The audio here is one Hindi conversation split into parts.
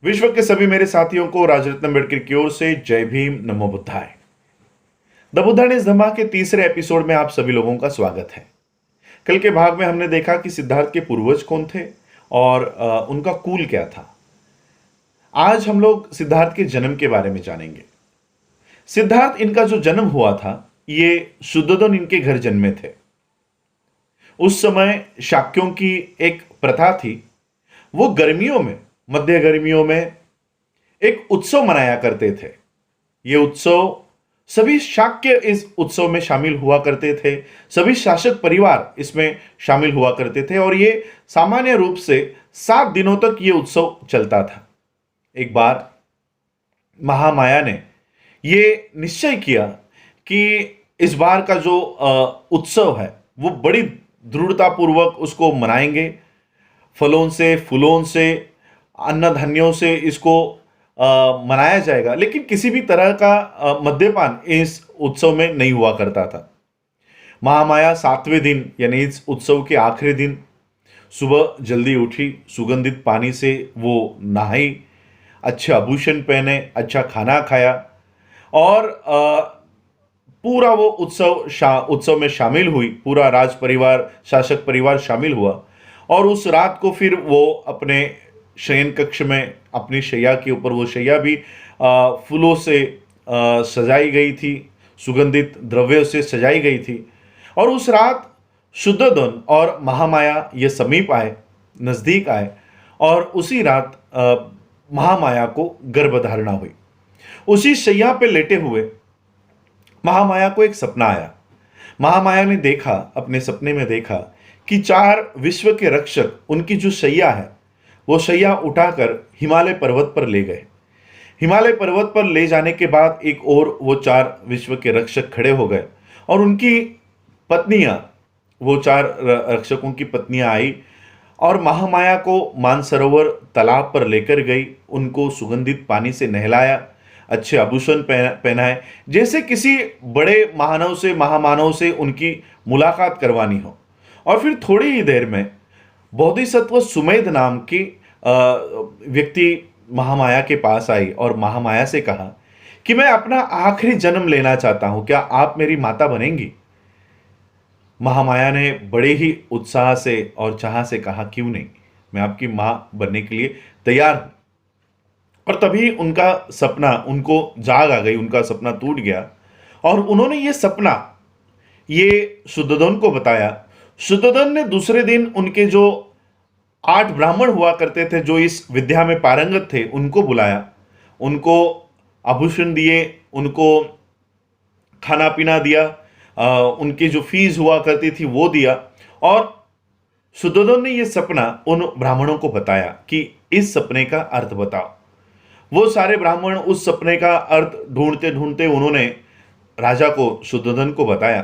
विश्व के सभी मेरे साथियों को राजरत्न अम्बेडकर की ओर से जय भीम, नमो बुद्धाय। द बुद्धानिस्ट धम्मा के तीसरे एपिसोड में आप सभी लोगों का स्वागत है। कल के भाग में हमने देखा कि सिद्धार्थ के पूर्वज कौन थे और उनका कुल क्या था। आज हम लोग सिद्धार्थ के जन्म के बारे में जानेंगे। सिद्धार्थ इनका जो जन्म हुआ था, ये शुद्धोदन इनके घर जन्मे थे। उस समय शाक्यों की एक प्रथा थी, वो गर्मियों में, मध्य गर्मियों में एक उत्सव मनाया करते थे। ये उत्सव सभी शाक्य इस उत्सव में शामिल हुआ करते थे, सभी शासक परिवार इसमें शामिल हुआ करते थे और ये सामान्य रूप से 7 दिनों तक ये उत्सव चलता था। एक बार महामाया ने ये निश्चय किया कि इस बार का जो उत्सव है वो बड़ी दृढ़तापूर्वक उसको मनाएंगे। फलों से, फूलों से, अन्न धान्यों से इसको मनाया जाएगा, लेकिन किसी भी तरह का मद्यपान इस उत्सव में नहीं हुआ करता था। महामाया 7वें दिन यानी इस उत्सव के आखिरी दिन सुबह जल्दी उठी, सुगंधित पानी से वो नहाई, अच्छे आभूषण पहने, अच्छा खाना खाया और पूरा वो उत्सव में शामिल हुई। पूरा राज परिवार, शासक परिवार शामिल हुआ और उस रात को फिर वो अपने शयन कक्ष में, अपनी शैया के ऊपर, वो शैया भी फूलों से सजाई गई थी, सुगंधित द्रव्यों से सजाई गई थी। और उस रात शुद्धोदन और महामाया ये समीप आए, नज़दीक आए और उसी रात महामाया को गर्भधारणा हुई। उसी शैया पे लेटे हुए महामाया को एक सपना आया। महामाया ने देखा, अपने सपने में देखा कि 4 विश्व के रक्षक उनकी जो शैया है वो शैया उठाकर हिमालय पर्वत पर ले गए। हिमालय पर्वत पर ले जाने के बाद एक और वो 4 विश्व के रक्षक खड़े हो गए और उनकी पत्नियां, वो 4 रक्षकों की पत्नियां आई और महामाया को मानसरोवर तालाब पर लेकर गई। उनको सुगंधित पानी से नहलाया, अच्छे आभूषण पहनाए, जैसे किसी बड़े महामानव से उनकी मुलाकात करवानी हो। और फिर थोड़ी ही देर में बोधिसत्व सुमेध नाम की व्यक्ति महामाया के पास आई और महामाया से कहा कि मैं अपना आखिरी जन्म लेना चाहता हूं, क्या आप मेरी माता बनेंगी? महामाया ने बड़े ही उत्साह से और चाह से कहा, क्यों नहीं, मैं आपकी मां बनने के लिए तैयार हूं। और तभी उनका सपना उनको जाग आ गई, उनका सपना टूट गया और उन्होंने ये सपना ये शुद्धोदन को बताया। शुद्धोदन ने दूसरे दिन उनके जो 8 ब्राह्मण हुआ करते थे, जो इस विद्या में पारंगत थे, उनको बुलाया, उनको आभूषण दिए, उनको खाना पीना दिया, उनकी जो फीस हुआ करती थी वो दिया। और शुद्धोदन ने ये सपना उन ब्राह्मणों को बताया कि इस सपने का अर्थ बताओ। वो सारे ब्राह्मण उस सपने का अर्थ ढूंढते ढूंढते उन्होंने राजा को, शुद्धोदन को बताया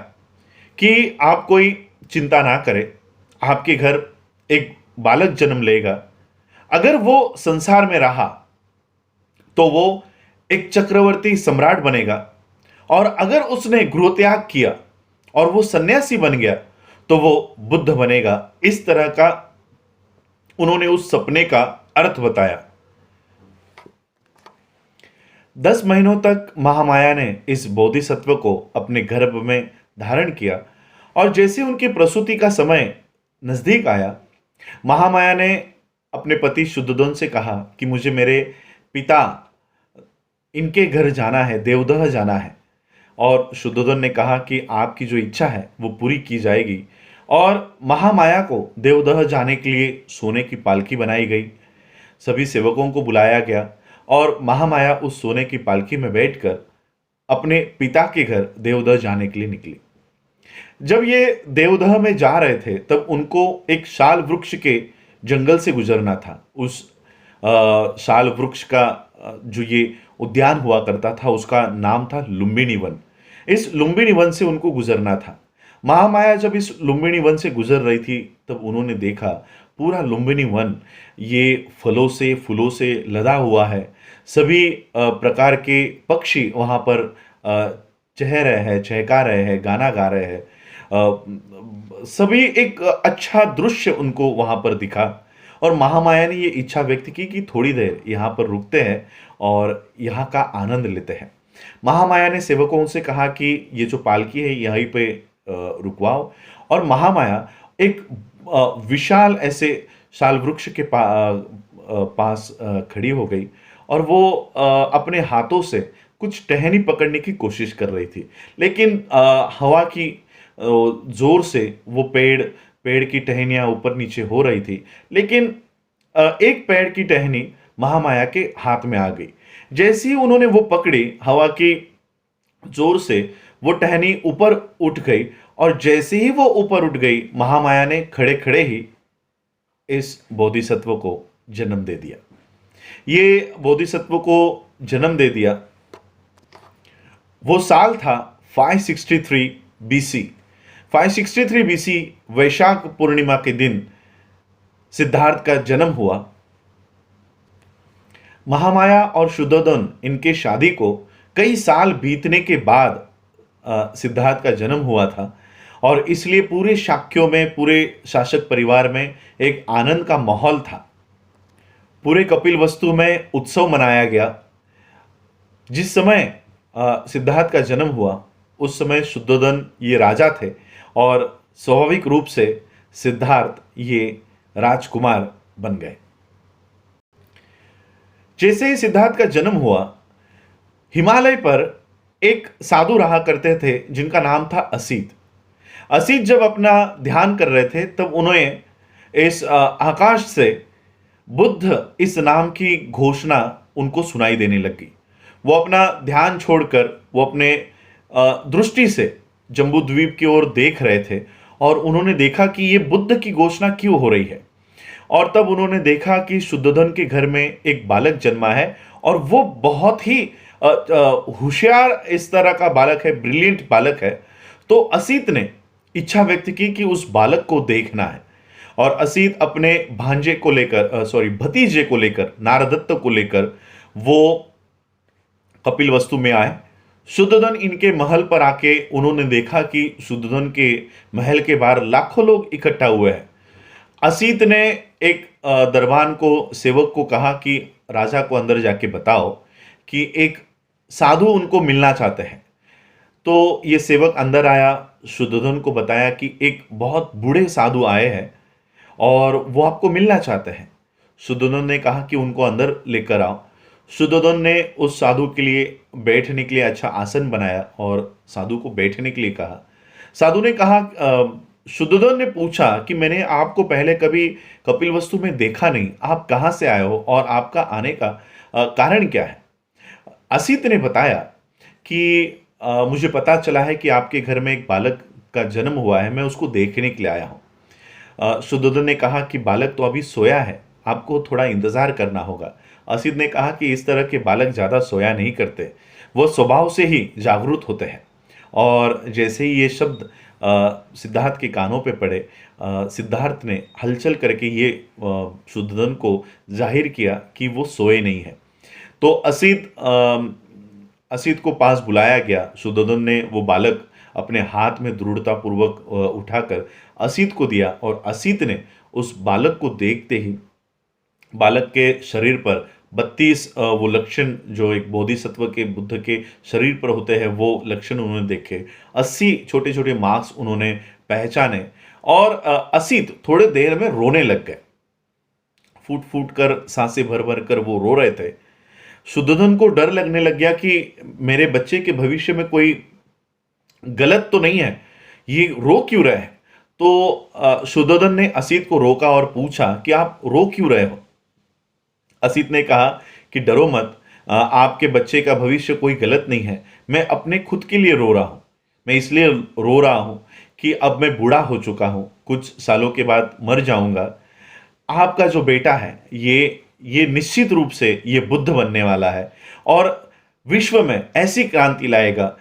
कि आप कोई चिंता ना करें, आपके घर एक बालक जन्म लेगा। अगर वो संसार में रहा तो वो एक चक्रवर्ती सम्राट बनेगा और अगर उसने गृह त्याग किया और वो सन्यासी बन गया तो वो बुद्ध बनेगा। इस तरह का उन्होंने उस सपने का अर्थ बताया। 10 महीनों तक महामाया ने इस बोधिसत्व को अपने गर्भ में धारण किया और जैसे उनकी प्रसूति का समय नजदीक आया, महामाया ने अपने पति शुद्धोदन से कहा कि मुझे मेरे पिता इनके घर जाना है, देवदह जाना है। और शुद्धोदन ने कहा कि आपकी जो इच्छा है वो पूरी की जाएगी। और महामाया को देवदह जाने के लिए सोने की पालकी बनाई गई, सभी सेवकों को बुलाया गया और महामाया उस सोने की पालकी में बैठकर अपने पिता के घर देवदह जाने के लिए निकली। जब ये देवदह में जा रहे थे तब उनको एक शाल वृक्ष के जंगल से गुजरना था। उस शाल वृक्ष का जो ये उद्यान हुआ करता था उसका नाम था लुम्बिनी वन। इस लुम्बिनी वन से उनको गुजरना था। महामाया जब इस लुम्बिनी वन से गुजर रही थी तब उन्होंने देखा पूरा लुम्बिनी वन ये फलों से, फूलों से लदा हुआ है। सभी प्रकार के पक्षी वहाँ पर चह रहे हैं, चहका रहे हैं, गाना गा रहे हैं। सभी एक अच्छा दृश्य उनको वहाँ पर दिखा और महामाया ने ये इच्छा व्यक्त की कि थोड़ी देर यहाँ पर रुकते हैं और यहाँ का आनंद लेते हैं। महामाया ने सेवकों से कहा कि ये जो पालकी है यहीं पे रुकवाओ, और महामाया एक विशाल ऐसे शाल वृक्ष के पास खड़ी हो गई और वो अपने हाथों से कुछ टहनी पकड़ने की कोशिश कर रही थी, लेकिन हवा की जोर से वो पेड़ की टहनियां ऊपर नीचे हो रही थी, लेकिन एक पेड़ की टहनी महामाया के हाथ में आ गई। जैसे ही उन्होंने वो पकड़ी, हवा की जोर से वो टहनी ऊपर उठ गई, और जैसे ही वो ऊपर उठ गई, महामाया ने खड़े खड़े ही इस बोधिसत्व को जन्म दे दिया। ये बोधिसत्व को जन्म दे दिया, वो साल था 563 बीसी। 563 बीसी वैशाख पूर्णिमा के दिन सिद्धार्थ का जन्म हुआ। महामाया और शुद्धोधन इनके शादी को कई साल बीतने के बाद सिद्धार्थ का जन्म हुआ था, और इसलिए पूरे शाक्यों में, पूरे शासक परिवार में एक आनंद का माहौल था। पूरे कपिलवस्तु में उत्सव मनाया गया। जिस समय सिद्धार्थ का जन्म हुआ उस समय शुद्धोधन ये राजा थे, और स्वाभाविक रूप से सिद्धार्थ ये राजकुमार बन गए। जैसे ही सिद्धार्थ का जन्म हुआ, हिमालय पर एक साधु रहा करते थे जिनका नाम था असित। असित जब अपना ध्यान कर रहे थे तब उन्हें इस आकाश से बुद्ध इस नाम की घोषणा उनको सुनाई देने लगी। वो अपना ध्यान छोड़कर वो अपने दृष्टि से जम्बूद्वीप की ओर देख रहे थे, और उन्होंने देखा कि ये बुद्ध की घोषणा क्यों हो रही है। और तब उन्होंने देखा कि शुद्धोधन के घर में एक बालक जन्मा है, और वो बहुत ही होशियार इस तरह का बालक है, ब्रिलियंट बालक है। तो असित ने इच्छा व्यक्त की कि उस बालक को देखना है, और असित अपने भांजे को लेकर भतीजे को लेकर, नारदत्त को लेकर वो कपिलवस्तु में आए। शुद्धोधन इनके महल पर आके उन्होंने देखा कि शुद्धोधन के महल के बाहर लाखों लोग इकट्ठा हुए हैं। असित ने एक दरबान को, सेवक को कहा कि राजा को अंदर जाके बताओ कि एक साधु उनको मिलना चाहते हैं। तो ये सेवक अंदर आया, शुद्धोधन को बताया कि एक बहुत बूढ़े साधु आए हैं और वो आपको मिलना चाहते हैं। शुद्धोधन ने कहा कि उनको अंदर लेकर आओ। शुद्धोधन ने उस साधु के लिए बैठने के लिए अच्छा आसन बनाया और साधु को बैठने के लिए कहा। साधु ने कहा, शुद्धोधन ने पूछा कि मैंने आपको पहले कभी कपिलवस्तु में देखा नहीं, आप कहाँ से आए हो और आपका आने का कारण क्या है। असित ने बताया कि मुझे पता चला है कि आपके घर में एक बालक का जन्म हुआ है, मैं उसको देखने के लिए आया हूँ। शुद्धोधन ने कहा कि बालक तो अभी सोया है, आपको थोड़ा इंतजार करना होगा। असित ने कहा कि इस तरह के बालक ज़्यादा सोया नहीं करते, वो स्वभाव से ही जागरूक होते हैं। और जैसे ही ये शब्द सिद्धार्थ के कानों पे पड़े, सिद्धार्थ ने हलचल करके ये शुद्धोधन को जाहिर किया कि वो सोए नहीं है। तो असित को पास बुलाया गया। शुद्धोधन ने वो बालक अपने हाथ में दृढ़तापूर्वक उठाकर असित को दिया, और असित ने उस बालक को देखते ही बालक के शरीर पर 32 वो लक्षण जो एक बोधिसत्व के, बुद्ध के शरीर पर होते हैं, वो लक्षण उन्होंने देखे। 80 छोटे छोटे मार्क्स उन्होंने पहचाने, और असित थोड़े देर में रोने लग गए। फूट फूट कर, सांसें भर भर कर वो रो रहे थे। शुद्धोधन को डर लगने लग गया कि मेरे बच्चे के भविष्य में कोई गलत तो नहीं है, ये रो क्यों रहे हैं। तो शुद्धोधन ने असित को रोका और पूछा कि आप रो क्यों रहे हो। असित ने कहा कि डरो मत, आपके बच्चे का भविष्य कोई गलत नहीं है, मैं अपने खुद के लिए रो रहा हूँ। मैं इसलिए रो रहा हूँ कि अब मैं बूढ़ा हो चुका हूँ, कुछ सालों के बाद मर जाऊंगा। आपका जो बेटा है ये निश्चित रूप से ये बुद्ध बनने वाला है, और विश्व में ऐसी क्रांति लाएगा,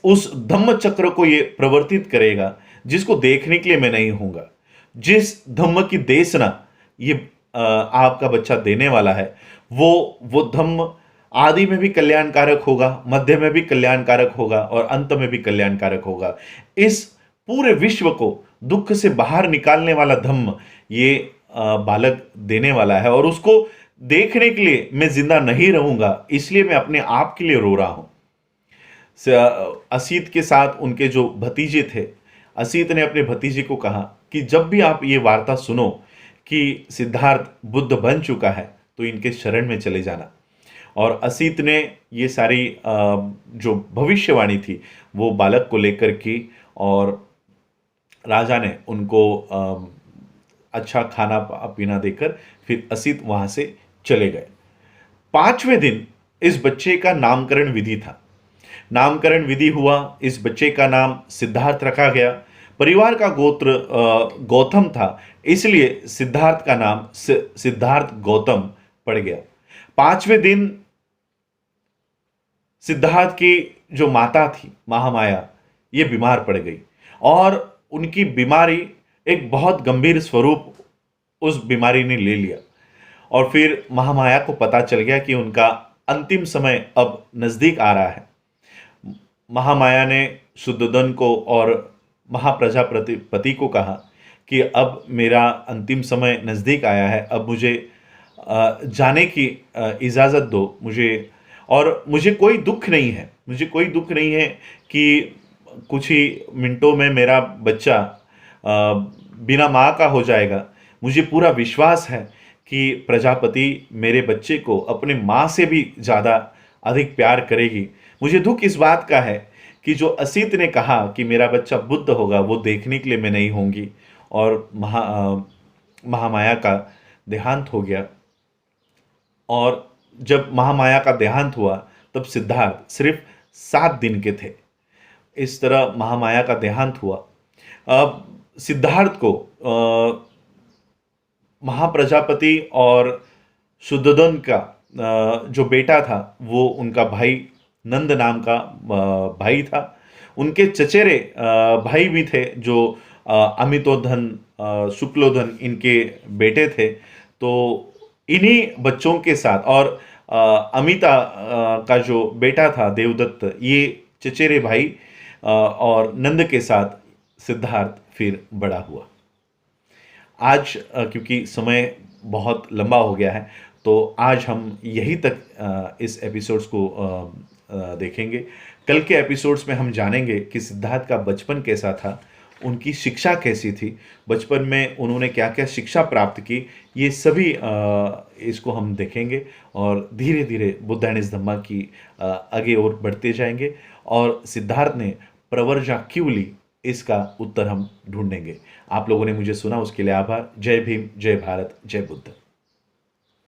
उस धम्म चक्र को ये प्रवर्तित करेगा जिसको देखने के लिए मैं नहीं हूँगा। जिस धम्म की देशना ये आपका बच्चा देने वाला है, वो धम्म आदि में भी कल्याणकारक होगा, मध्य में भी कल्याणकारक होगा, और अंत में भी कल्याणकारक होगा। इस पूरे विश्व को दुख से बाहर निकालने वाला धम्म ये बालक देने वाला है और उसको देखने के लिए मैं जिंदा नहीं रहूंगा, इसलिए मैं अपने आप के लिए रो रहा हूं। असीत के साथ उनके जो भतीजे थे, असीत ने अपने भतीजे को कहा कि जब भी आप ये वार्ता सुनो कि सिद्धार्थ बुद्ध बन चुका है तो इनके शरण में चले जाना। और असीत ने ये सारी जो भविष्यवाणी थी वो बालक को लेकर की और राजा ने उनको अच्छा खाना पीना देकर फिर असीत वहां से चले गए। 5वें दिन इस बच्चे का नामकरण विधि था। नामकरण विधि हुआ, इस बच्चे का नाम सिद्धार्थ रखा गया। परिवार का गोत्र गौतम था, इसलिए सिद्धार्थ का नाम सिद्धार्थ गौतम पड़ गया। 5वें दिन सिद्धार्थ की जो माता थी महामाया, ये बीमार पड़ गई और उनकी बीमारी एक बहुत गंभीर स्वरूप उस बीमारी ने ले लिया। और फिर महामाया को पता चल गया कि उनका अंतिम समय अब नजदीक आ रहा है। महामाया ने शुद्धोधन को और महाप्रजापति को कहा कि अब मेरा अंतिम समय नज़दीक आया है, अब मुझे जाने की इजाज़त दो मुझे। और मुझे कोई दुख नहीं है, मुझे कोई दुख नहीं है कि कुछ ही मिनटों में मेरा बच्चा बिना माँ का हो जाएगा। मुझे पूरा विश्वास है कि प्रजापति मेरे बच्चे को अपने माँ से भी ज़्यादा अधिक प्यार करेगी। मुझे दुख इस बात का है कि जो असीत ने कहा कि मेरा बच्चा बुद्ध होगा, वो देखने के लिए मैं नहीं होंगी। और महामाया का देहांत हो गया। और जब महामाया का देहांत हुआ तब सिद्धार्थ सिर्फ 7 दिन के थे। इस तरह महामाया का देहांत हुआ। अब सिद्धार्थ को महाप्रजापति और शुद्धोधन का जो बेटा था वो उनका भाई नंद नाम का भाई था। उनके चचेरे भाई भी थे जो अमितोधन, शुक्लोधन इनके बेटे थे। तो इन्हीं बच्चों के साथ और अमिता का जो बेटा था देवदत्त, ये चचेरे भाई और नंद के साथ सिद्धार्थ फिर बड़ा हुआ। आज क्योंकि समय बहुत लंबा हो गया है तो आज हम यहीं तक इस एपिसोड्स को देखेंगे। कल के एपिसोड्स में हम जानेंगे कि सिद्धार्थ का बचपन कैसा था, उनकी शिक्षा कैसी थी, बचपन में उन्होंने क्या क्या शिक्षा प्राप्त की, ये सभी इसको हम देखेंगे और धीरे धीरे बुद्ध एंड हिज धम्मा की आगे और बढ़ते जाएंगे। और सिद्धार्थ ने प्रवर्जा क्यों ली, इसका उत्तर हम ढूंढेंगे। आप लोगों ने मुझे सुना, उसके लिए आभार। जय भीम, जय भारत, जय बुद्ध।